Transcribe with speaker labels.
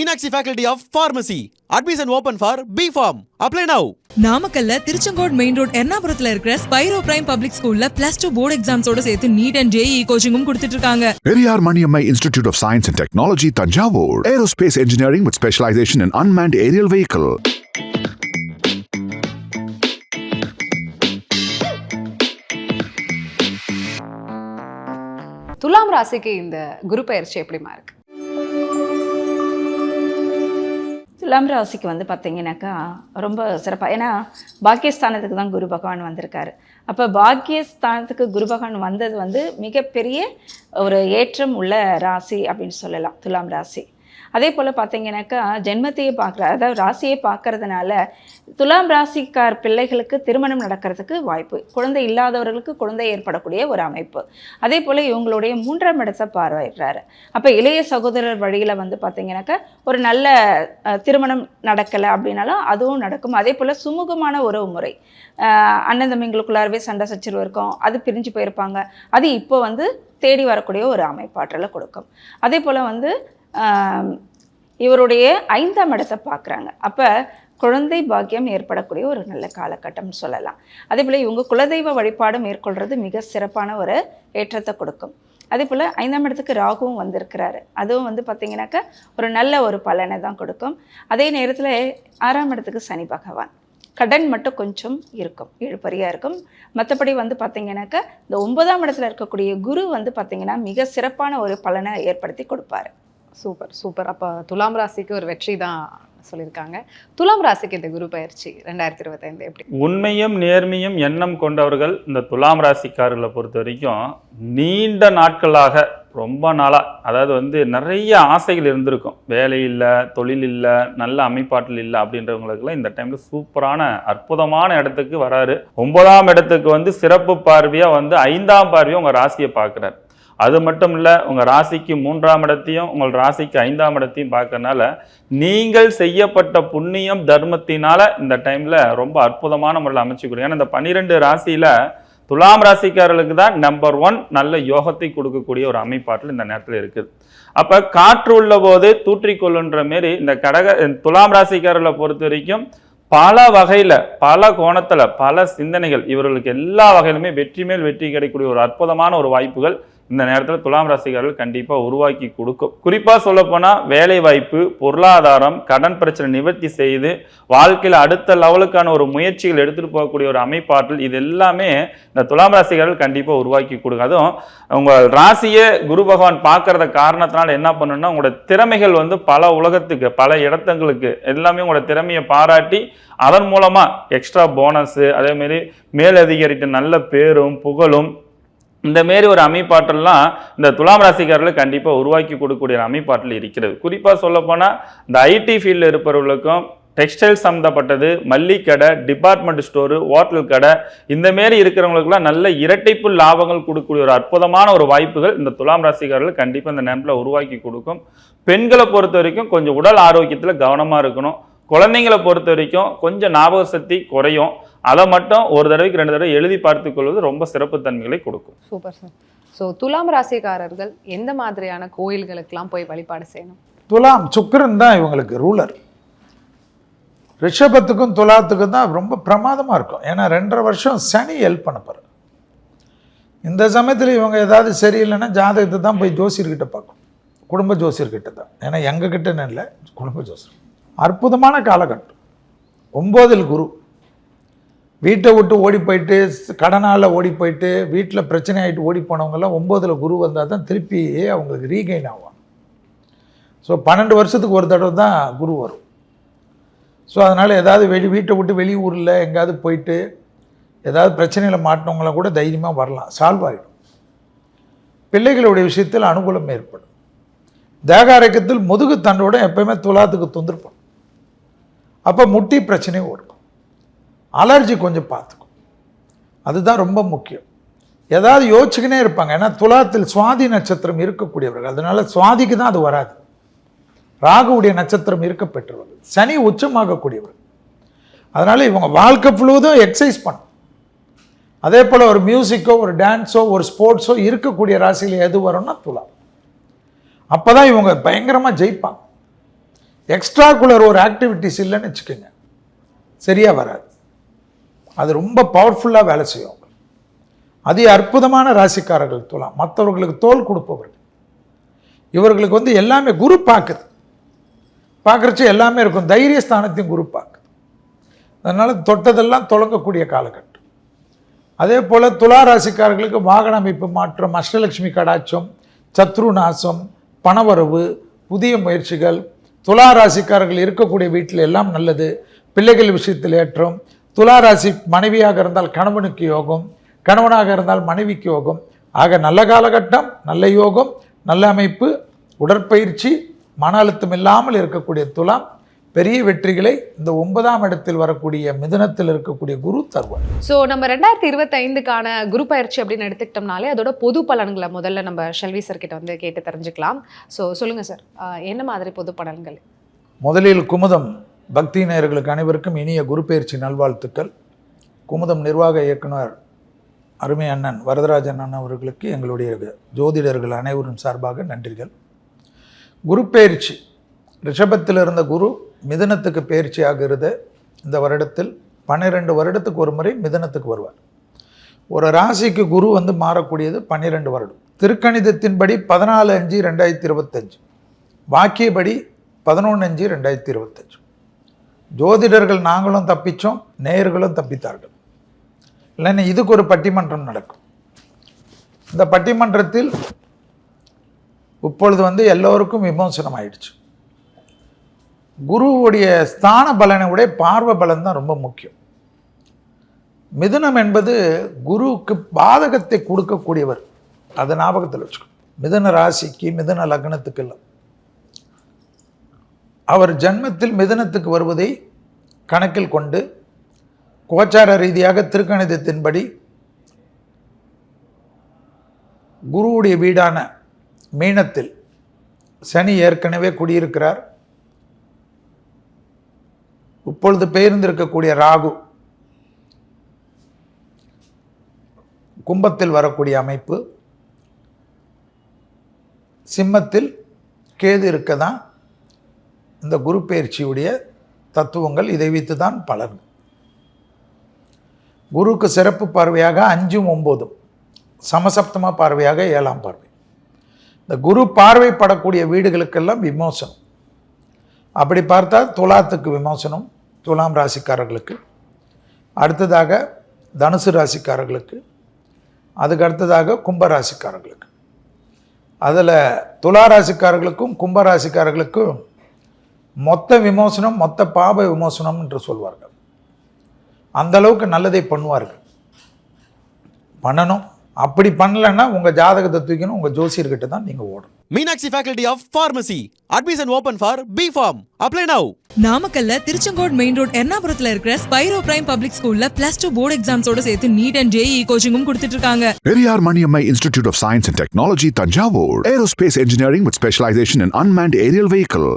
Speaker 1: Meenakshi Faculty of Pharmacy. Admission open for B.Pharm. Apply now.
Speaker 2: நாமக்கல்ல Tiruchengode main road எர்ணாபுரத்துல இருக்கிற Spiro prime public ஸ்கூல்ல +2 board எக்ஸாம்ஸோட சேர்த்து NEET and JEE கோச்சிங்கும் கொடுத்துட்டு இருக்காங்க.
Speaker 3: Periyar Maniammai Institute of Science and Technology, Tanjavur. Aerospace Engineering with specialization in unmanned aerial vehicle.
Speaker 4: துலாம் ராசிக்கு இந்த குரு பயிற்சி எப்படிமா இருக்கு?
Speaker 5: துலாம் ராசிக்கு பார்த்தீங்கன்னாக்கா ரொம்ப சிறப்பாக, ஏன்னா பாக்கியஸ்தானத்துக்கு தான் குரு பகவான் வந்திருக்காரு. அப்போ பாக்கியஸ்தானத்துக்கு குரு பகவான் வந்தது மிகப்பெரிய ஒரு ஏற்றம் உள்ள ராசி அப்படின்னு சொல்லலாம் துலாம் ராசி. அதே போல் பார்த்தீங்கன்னாக்கா ஜென்மத்தையே அதாவது ராசியை பார்க்கறதுனால துலாம் ராசிக்கார் பிள்ளைகளுக்கு திருமணம் நடக்கிறதுக்கு வாய்ப்பு, குழந்தை இல்லாதவர்களுக்கு குழந்தை ஏற்படக்கூடிய ஒரு அமைப்பு. அதே போல் இவங்களுடைய 3ஆம் இடத்தை பார்வையிடுறாரு. அப்போ இளைய சகோதரர் வழியில் பார்த்தீங்கன்னாக்கா ஒரு நல்ல திருமணம் நடக்கலை அப்படின்னாலும் அதுவும் நடக்கும். அதே போல் சுமூகமான உறவு முறை, அண்ணன் தம்பிங்களுக்குள்ளாரவே சண்டை சச்சரவு இருக்கும், அது பிரிஞ்சு போயிருப்பாங்க, அது இப்போ தேடி வரக்கூடிய ஒரு அமைப்பாற்றலை கொடுக்கும். அதே போல் இவருடைய 5ஆம் இடத்தை பார்க்குறாங்க. அப்போ குழந்தை பாக்கியம் ஏற்படக்கூடிய ஒரு நல்ல காலகட்டம்னு சொல்லலாம். அதே போல் இவங்க குலதெய்வ வழிபாடு மேற்கொள்கிறது மிக சிறப்பான ஒரு ஏற்றத்தை கொடுக்கும். அதே போல் 5ஆம் இடத்துக்கு ராகுவும் வந்திருக்கிறாரு. அதுவும் பார்த்திங்கனாக்கா ஒரு நல்ல ஒரு பலனை தான் கொடுக்கும். அதே நேரத்தில் 6ஆம் இடத்துக்கு சனி பகவான், கடன் மட்டும் கொஞ்சம் இருக்கும், இழுபறியாக இருக்கும். மற்றபடி பார்த்திங்கனாக்கா இந்த 9ஆம் இடத்துல இருக்கக்கூடிய குரு பார்த்திங்கன்னா மிக சிறப்பான ஒரு பலனை ஏற்படுத்தி கொடுப்பாரு.
Speaker 4: Super super. அப்போ துலாம் ராசிக்கு ஒரு வெற்றி தான் சொல்லியிருக்காங்க. துலாம் ராசிக்கு இந்த குரு பயிற்சி 2025 எப்படி?
Speaker 6: உண்மையும் நேர்மையும் எண்ணம் கொண்டவர்கள் இந்த துலாம் ராசிக்காரர்களை பொறுத்த வரைக்கும் நீண்ட நாட்களாக ரொம்ப நாளாக, அதாவது நிறைய ஆசைகள் இருந்திருக்கும், வேலை இல்லை, தொழில் இல்லை, நல்ல அமைப்பாற்றல் இல்லை அப்படின்றவங்களுக்குலாம் இந்த டைமில் சூப்பரான அற்புதமான இடத்துக்கு வராரு. 9ஆம் இடத்துக்கு சிறப்பு பார்வையாக 5ஆம் பார்வையாக உங்கள் ராசியை பார்க்குறாரு. அது மட்டும் இல்லை, உங்கள் ராசிக்கு 3ஆம் இடத்தையும் உங்கள் ராசிக்கு 5ஆம் இடத்தையும் பார்க்கறனால நீங்கள் செய்யப்பட்ட புண்ணியம் தர்மத்தினால இந்த டைமில் ரொம்ப அற்புதமான முறையில் அமைச்சுக்கிறோம். ஏன்னா இந்த 12 ராசியில் துலாம் ராசிக்காரர்களுக்கு தான் நம்பர் 1 நல்ல யோகத்தை கொடுக்கக்கூடிய ஒரு அமைப்பாற்றல் இந்த நேரத்தில் இருக்குது. அப்போ காற்று உள்ள போது தூற்றிக்கொள்ளுன்ற மாரி இந்த துலாம் ராசிக்காரர்களை பொறுத்த வரைக்கும் பல வகையில், பல கோணத்தில், பல சிந்தனைகள், இவர்களுக்கு எல்லா வகையிலுமே வெற்றி மேல் வெற்றி கிடைக்கக்கூடிய ஒரு அற்புதமான ஒரு வாய்ப்புகள் இந்த நேரத்தில் துலாம் ராசிக்காரர்கள் கண்டிப்பாக உருவாக்கி கொடுக்கும். குறிப்பாக சொல்லப்போனால் வேலை வாய்ப்பு, பொருளாதாரம், கடன் பிரச்சனை நிவர்த்தி செய்து வாழ்க்கையில் அடுத்த லெவலுக்கான ஒரு முயற்சிகள் எடுத்துகிட்டு போகக்கூடிய ஒரு அமைப்பாற்றல், இது எல்லாமே இந்த துலாம் ராசிக்காரர்கள் கண்டிப்பாக உருவாக்கி கொடுக்கும். அதுவும் உங்கள் ராசியை குரு பகவான் பார்க்கறத காரணத்தினால என்ன பண்ணணும்னா உங்களோட திறமைகள் பல உலகத்துக்கு, பல இடத்துங்களுக்கு எல்லாமே உங்களோட திறமையை பாராட்டி அதன் மூலமாக எக்ஸ்ட்ரா போனஸு, அதேமாரி மேலதிகாரிட்ட நல்ல பேரும் புகழும், இந்த மாரி ஒரு அமைப்பாற்றல்லாம் இந்த துலாம் ராசிக்காரர்கள் கண்டிப்பாக உருவாக்கி கொடுக்கக்கூடிய அமைப்பாற்றல் இருக்கிறது. குறிப்பாக சொல்லப்போனால் இந்த ஐடி ஃபீல்டில் இருப்பவர்களுக்கும் டெக்ஸ்டைல் சம்மந்தப்பட்டது, மல்லிகடை, டிபார்ட்மெண்ட் ஸ்டோரு, ஹோட்டல் கடை, இந்த மாரி இருக்கிறவங்களுக்குலாம் நல்ல இரட்டைப்பு லாபங்கள் கொடுக்கக்கூடிய ஒரு அற்புதமான ஒரு வாய்ப்புகள் இந்த துலாம் ராசிக்காரர்கள் கண்டிப்பாக இந்த நேரத்தில் உருவாக்கி கொடுக்கும். பெண்களை பொறுத்த வரைக்கும் கொஞ்சம் உடல் ஆரோக்கியத்தில் கவனமாக இருக்கணும். குழந்தைங்களை பொறுத்த வரைக்கும் கொஞ்சம் ஞாபக சக்தி குறையும், அதை மட்டும் ஒரு தடவைக்கு 2 தடவை எழுதி பார்த்துக் கொள்வது ரொம்ப சிறப்பு தன்மைகளை கொடுக்கும்.
Speaker 4: Super sir. ஸோ துலாம் ராசிக்காரர்கள் எந்த மாதிரியான கோயில்களுக்கெல்லாம் போய் வழிபாடு செய்யணும்?
Speaker 7: துலாம் சுக்கிரன் தான் இவங்களுக்கு ரூலர். ரிஷபத்துக்கும் துலாத்துக்கும் தான் ரொம்ப பிரமாதமாக இருக்கும். ஏன்னா 2.5 வருஷம் சனி ஹெல்ப் பண்ண போகிறார். இந்த சமயத்தில் இவங்க ஏதாவது சரியில்லைன்னா ஜாதகத்தை தான் போய் ஜோசியர்கிட்ட பார்க்கணும், குடும்ப ஜோசியர்கிட்ட தான். ஏன்னா எங்ககிட்டன்னு இல்லை, குடும்ப ஜோசியர். அற்புதமான காலகட்டம். 9ல் குரு, வீட்டை விட்டு ஓடி போயிட்டு, கடனால் ஓடி போயிட்டு, வீட்டில் பிரச்சனை ஆகிட்டு ஓடி போனவங்கெல்லாம் 9ல் குரு வந்தால் தான் திருப்பி அவங்களுக்கு ரீகெயின் ஆகும். ஸோ 12 வருஷத்துக்கு ஒரு தடவை தான் குரு வரும். ஸோ அதனால் ஏதாவது வீட்டை விட்டு வெளியூரில் எங்கேயாவது போயிட்டு ஏதாவது பிரச்சனையில் மாட்டினவங்களாம் கூட தைரியமாக வரலாம், சால்வ் ஆகிடும். பிள்ளைகளுடைய விஷயத்தில் அனுகூலம் ஏற்படும். தேக ஆரோக்கியத்தில் முதுகு தண்டோட எப்போயுமே துலாத்துக்கு தொந்திருப்போம். அப்போ முட்டி பிரச்சனை ஓடும், அலர்ஜி கொஞ்சம் பார்த்துக்கும், அதுதான் ரொம்ப முக்கியம். ஏதாவது யோசிச்சுக்கினே இருப்பாங்க. ஏன்னா துலாத்தில் சுவாதி நட்சத்திரம் இருக்கக்கூடியவர்கள், அதனால சுவாதிக்கு தான் அது வராது. ராகுவுடைய நட்சத்திரம் இருக்க பெற்றவர்கள், சனி உச்சமாகக்கூடியவர்கள், அதனால இவங்க வாழ்க்கை ஃபுல்லுவதும் எக்ஸசைஸ் பண்ணும். அதே போல் ஒரு மியூசிக்கோ, ஒரு டான்ஸோ, ஒரு ஸ்போர்ட்ஸோ இருக்கக்கூடிய ராசியில் எது வரும்னா துலா. அப்போ தான் இவங்க பயங்கரமாக ஜெயிப்பாங்க. எக்ஸ்ட்ராகுலர் ஒரு ஆக்டிவிட்டிஸ் இல்லைன்னு வச்சுக்கோங்க, சரியாக வராது. அது ரொம்ப பவர்ஃபுல்லாக வேலை செய்யும். அதி அற்புதமான ராசிக்காரர்கள் துலாம். மற்றவர்களுக்கு தோல் கொடுப்பவர்கள். இவர்களுக்கு வந்து எல்லாமே குரு பார்க்குது, பார்க்குறச்சு எல்லாமே இருக்கும். தைரியஸ்தானத்தையும் குரு பார்க்குது. அதனால் தொட்டதெல்லாம் தொடங்கக்கூடிய காலகட்டம். அதே போல் துலா ராசிக்காரர்களுக்கு வாகன அமைப்பு மாற்றம், அஷ்டலட்சுமி கடாட்சம், சத்ரு நாசம், பணவரவு, புதிய முயற்சிகள், துலா ராசிக்காரர்கள் இருக்கக்கூடிய வீட்டில் எல்லாம் நல்லது. பிள்ளைகள் விஷயத்தில் ஏற்றம். துலா ராசி மனைவியாக இருந்தால் கணவனுக்கு யோகம், கணவனாக இருந்தால் மனைவிக்கு யோகம். ஆக நல்ல காலகட்டம், நல்ல யோகம், நல்ல அமைப்பு, உடற்பயிற்சி, மன அழுத்தம் இல்லாமல் இருக்கக்கூடிய துலாம் பெரிய வெற்றிகளை இந்த 9ஆம் இடத்தில் வரக்கூடிய மிதுனத்தில் இருக்கக்கூடிய குரு தருவார்.
Speaker 4: ஸோ நம்ம 2025க்கான குரு பயிற்சி அப்படின்னு எடுத்துக்கிட்டோம்னாலே அதோட பொது பலன்களை முதல்ல நம்ம ஷெல்வி சார் கிட்ட வந்து கேட்டு தெரிஞ்சுக்கலாம். ஸோ சொல்லுங்கள் சார், என்ன மாதிரி பொது பலன்கள்?
Speaker 7: முதலில் குமுதம் பக்தி நேயர்களுக்கு அனைவருக்கும் இனிய குரு பயிற்சி நல்வாழ்த்துக்கள். குமுதம் நிர்வாக இயக்குனர் அருமை அண்ணன் வரதராஜன் அண்ணன் அவர்களுக்கு எங்களுடைய ஜோதிடர்கள் அனைவரும் சார்பாக நன்றிகள். குரு பயிற்சி ரிஷபத்தில் இருந்த குரு மிதுனத்துக்கு பயிற்சி ஆகிறது. இந்த வருடத்தில் 12 வருடத்துக்கு ஒரு முறை மிதுனத்துக்கு வருவார். ஒரு ராசிக்கு குரு வந்து மாறக்கூடியது 12 வருடம். திருக்கணிதத்தின்படி 14/5/2025, வாக்கியபடி 11/5/2025. ஜோதிடர்கள் நாங்களும் தப்பிச்சோம், நேயர்களும் தப்பித்தார்கள். இல்லைன்னா இதுக்கு ஒரு பட்டிமன்றம் நடக்கும். இந்த பட்டிமன்றத்தில் இப்பொழுது வந்து எல்லோருக்கும் விமோசனம் ஆயிடுச்சு. குருவுடைய ஸ்தான பலனை விட பார்வை பலன் தான் ரொம்ப முக்கியம். மிதுனம் என்பது குருவுக்கு பாதகத்தை கொடுக்கக்கூடியவர். அதை ஞாபகத்தில் வச்சுக்கணும். மிதுன ராசிக்கு, மிதுன லக்னத்துக்கு இல்லை, அவர் ஜன்மத்தில் மிதுனத்துக்கு வருவதை கணக்கில் கொண்டு கோச்சார ரீதியாக திருக்கணிதத்தின்படி குருவுடைய வீடான மீனத்தில் சனி ஏற்கனவே குடியிருக்கிறார். இப்பொழுது பெயர்ந்திருக்கக்கூடிய ராகு கும்பத்தில் வரக்கூடிய அமைப்பு, சிம்மத்தில் கேது இருக்க தான் இந்த குரு பயிற்சியுடைய தத்துவங்கள். இதை வைத்து தான் பலன். குருக்கு சிறப்பு பார்வையாக 5ம் 9ம், சமசப்தம பார்வையாக 7ஆம் பார்வை. இந்த குரு பார்வைப்படக்கூடிய வீடுகளுக்கெல்லாம் விமோசனம். அப்படி பார்த்தா துலாத்துக்கு விமோசனம், துலாம் ராசிக்காரர்களுக்கு. அடுத்ததாக தனுசு ராசிக்காரர்களுக்கு, அதுக்கு அடுத்ததாக கும்ப ராசிக்காரர்களுக்கு. அதில் துலா ராசிக்காரர்களுக்கும் கும்ப ராசிக்காரர்களுக்கும் மொத்த விமோசனம், மொத்த பாப விமோசனம் என்று சொல்வார்கள். அந்த அளவுக்கு நல்லதை பண்ணுவார்கள், பண்ணணும். அப்படி பண்ணலைன்னா உங்கள் ஜாதகத்தை தூக்கணும், உங்கள் ஜோசியர்கிட்ட தான் நீங்கள் ஓடணும்.
Speaker 1: Meenakshi Faculty of Pharmacy. Admission open for B.Pharm. Apply now.
Speaker 2: நாமக்கல்ல திருச்செங்கோடு மெயின் ரோட் எர்ணாபுரத்துல இருக்கிற ஸ்பைரோ பிரைம் பப்ளிக் ஸ்கூல்ல +2 போர்டு எக்ஸாம்ஸோட சேர்த்து நீட் அண்ட் JEE கோச்சிங்கும் கொடுத்துட்டு இருக்காங்க.
Speaker 3: Periyar Maniammai Institute of Science and Technology, Tanjavur. Aerospace engineering with specialization in unmanned aerial vehicle.